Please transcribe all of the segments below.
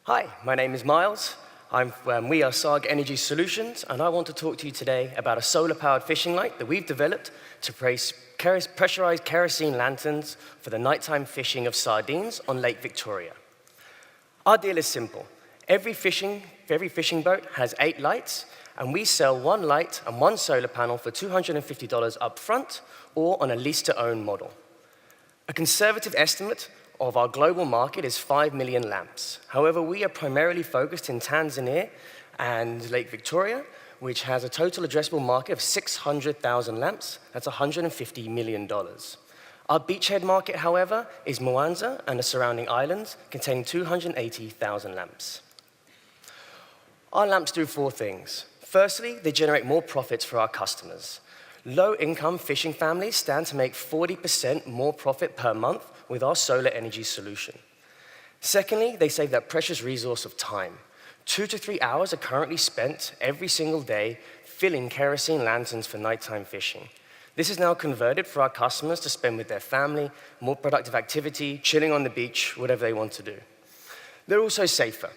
Hi, my name is Miles. We are Sagar Energy Solutions, and I want to talk to you today about a solar-powered fishing light that we've developed to place pressurized kerosene lanterns for the nighttime fishing of sardines on Lake Victoria. Our deal is simple. Every fishing boat has 8 lights, and we sell 1 light and 1 solar panel for $250 up front or on a lease-to-own model. A conservative estimate of our global market is 5 million lamps. However, we are primarily focused in Tanzania and Lake Victoria, which has a total addressable market of 600,000 lamps. That's $150 million. Our beachhead market, however, is Mwanza and the surrounding islands, containing 280,000 lamps. Our lamps do 4 things. Firstly, they generate more profits for our customers. Low-income fishing families stand to make 40% more profit per month with our solar energy solution. Secondly, they save that precious resource of time. 2 to 3 hours are currently spent every single day filling kerosene lanterns for nighttime fishing. This is now converted for our customers to spend with their family, more productive activity, chilling on the beach, whatever they want to do. They're also safer.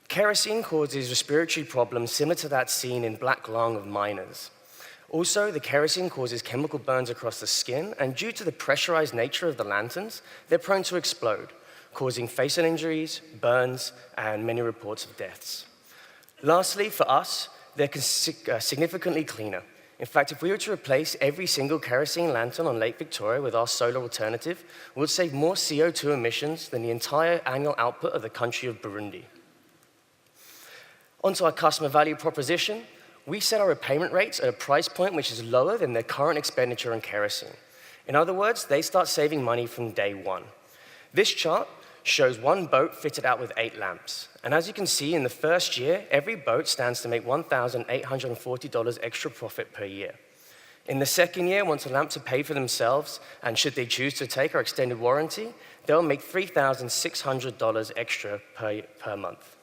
Kerosene causes respiratory problems similar to that seen in black lung of miners. Also, the kerosene causes chemical burns across the skin, and due to the pressurized nature of the lanterns, they're prone to explode, causing facial injuries, burns, and many reports of deaths. Lastly, for us, they're significantly cleaner. In fact, if we were to replace every single kerosene lantern on Lake Victoria with our solar alternative, we would save more CO2 emissions than the entire annual output of the country of Burundi. Onto our customer value proposition. We set our repayment rates at a price point which is lower than their current expenditure on kerosene. In other words, they start saving money from day one. This chart shows 1 boat fitted out with 8 lamps. And as you can see, in the first year, every boat stands to make $1,840 extra profit per year. In the second year, once the lamps are paid for themselves, and should they choose to take our extended warranty, they'll make $3,600 extra per month.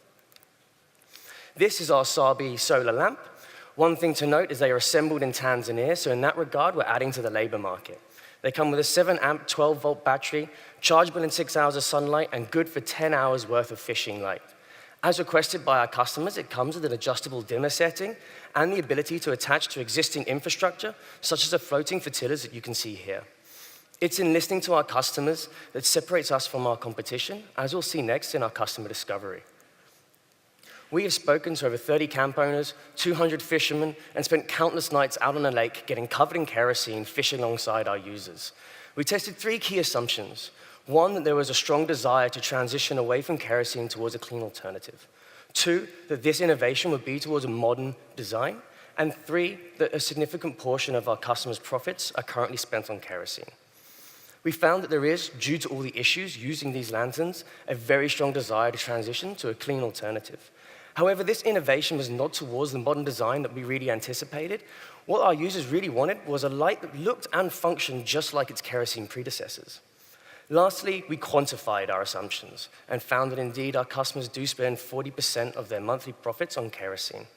This is our Sabi solar lamp. One thing to note is they are assembled in Tanzania, so in that regard, we're adding to the labor market. They come with a 7-amp, 12-volt battery, chargeable in 6 hours of sunlight, and good for 10 hours worth of fishing light. As requested by our customers, it comes with an adjustable dimmer setting and the ability to attach to existing infrastructure, such as the floating flotillas that you can see here. It's in listening to our customers that separates us from our competition, as we'll see next in our customer discovery. We have spoken to over 30 camp owners, 200 fishermen, and spent countless nights out on the lake getting covered in kerosene, fishing alongside our users. We tested 3 key assumptions. 1, that there was a strong desire to transition away from kerosene towards a clean alternative. 2, that this innovation would be towards a modern design. And 3, that a significant portion of our customers' profits are currently spent on kerosene. We found that there is, due to all the issues using these lanterns, a very strong desire to transition to a clean alternative. However, this innovation was not towards the modern design that we really anticipated. What our users really wanted was a light that looked and functioned just like its kerosene predecessors. Lastly, we quantified our assumptions and found that indeed our customers do spend 40% of their monthly profits on kerosene.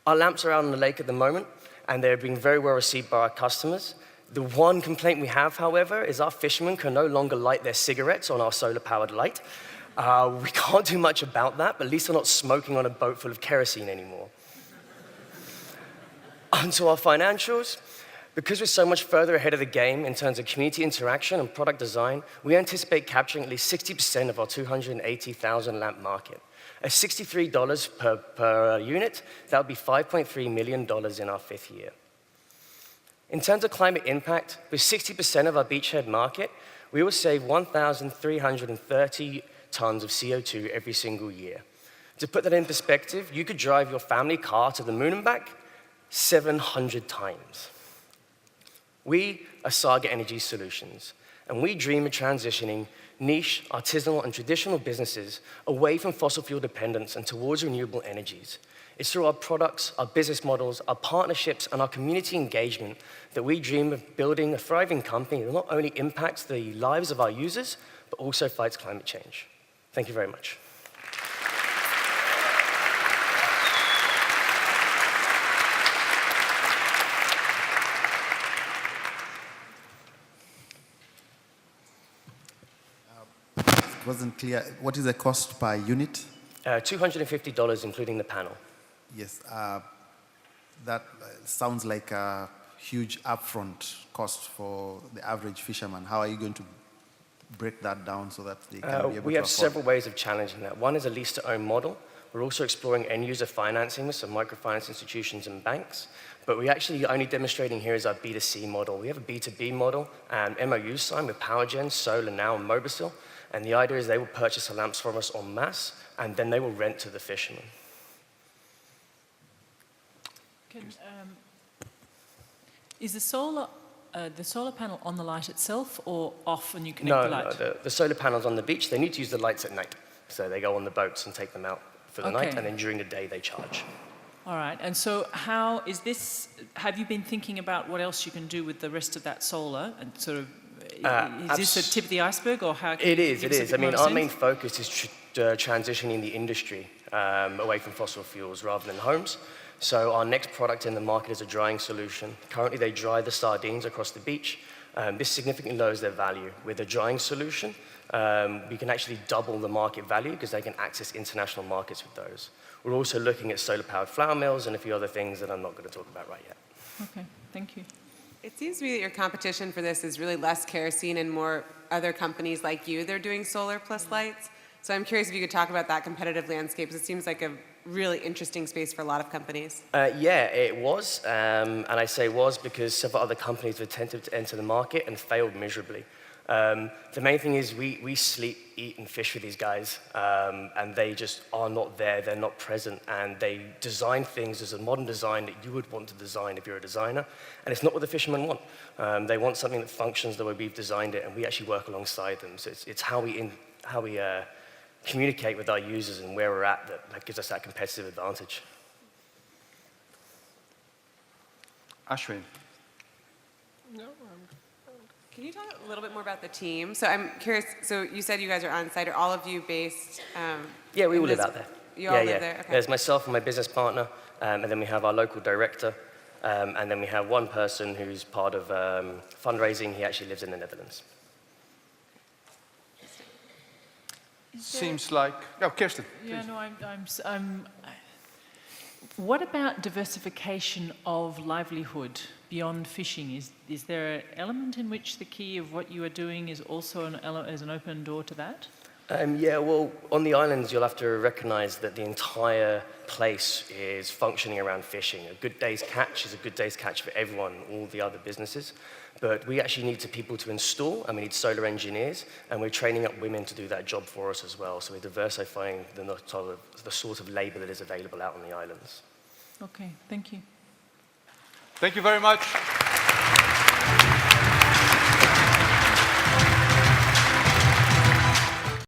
Our lamps are out on the lake at the moment, and they're being very well received by our customers. The one complaint we have, however, is our fishermen can no longer light their cigarettes on our solar-powered light. We can't do much about that, but at least they're not smoking on a boat full of kerosene anymore. Onto our financials. Because we're so much further ahead of the game in terms of community interaction and product design, we anticipate capturing at least 60% of our 280,000 lamp market. At $63 per unit, that would be $5.3 million in our 5th year. In terms of climate impact, with 60% of our beachhead market, we will save 1,330 tons of CO2 every single year. To put that in perspective, you could drive your family car to the moon and back 700 times. We are Sagar Energy Solutions, and we dream of transitioning niche, artisanal, and traditional businesses away from fossil fuel dependence and towards renewable energies. It's through our products, our business models, our partnerships, and our community engagement that we dream of building a thriving company that not only impacts the lives of our users, but also fights climate change. Thank you very much. It wasn't clear. What is the cost per unit? $250 including the panel. Yes, that sounds like a huge upfront cost for the average fisherman. How are you going to break that down so that they can be able to afford? We have several ways of challenging that. One is a lease-to-own model. We're also exploring end-user financing with some microfinance institutions and banks. But we actually only demonstrating here is our B2C model. We have a B2B model and MOUs signed with PowerGen, Solar Now, and Mobisil. And the idea is they will purchase the lamps from us en masse, and then they will rent to the fishermen. Is the solar panel on the light itself or off and you connect the light? No, the solar panel's on the beach. They need to use the lights at night. So they go on the boats and take them out for the night, and then during the day they charge. All right, and so how is this, have you been thinking about what else you can do with the rest of that solar and sort of, is this the tip of the iceberg or how? It is. I mean, our main focus is transitioning the industry away from fossil fuels rather than homes. So our next product in the market is a drying solution. Currently, they dry the sardines across the beach. This significantly lowers their value. With a drying solution, we can actually double the market value because they can access international markets with those. We're also looking at solar-powered flour mills and a few other things that I'm not going to talk about right yet. Okay, thank you. It seems to me that your competition for this is really less kerosene and more other companies like you. They're doing solar plus lights. So I'm curious if you could talk about that competitive landscape, because it seems like a really interesting space for a lot of companies. Yeah, it was. And I say was because several other companies have attempted to enter the market and failed miserably. The main thing is we sleep, eat, and fish with these guys, and they just are not there, they're not present, and they design things as a modern design that you would want to design if you're a designer, and it's not what the fishermen want. They want something that functions the way we've designed it, and we actually work alongside them. So it's how we communicate with our users and where we're at that gives us that competitive advantage. Ashwin. Can you talk a little bit more about the team? So I'm curious, so you said you guys are on site. Are all of you based? Yeah, we all live out there. You all live there? Okay. There's myself and my business partner, and then we have our local director, and then we have one person who's part of fundraising. He actually lives in the Netherlands. Seems like, no, Kirsten. Yeah, no, what about diversification of livelihood beyond fishing? Is there an element in which the key of what you are doing is also an open door to that? Yeah, well, on the islands, you'll have to recognize that the entire place is functioning around fishing. A good day's catch is a good day's catch for everyone, all the other businesses. But we actually need people to install, and we need solar engineers, and we're training up women to do that job for us as well. So we're diversifying the sort of labor that is available out on the islands. Okay, thank you. Thank you very much.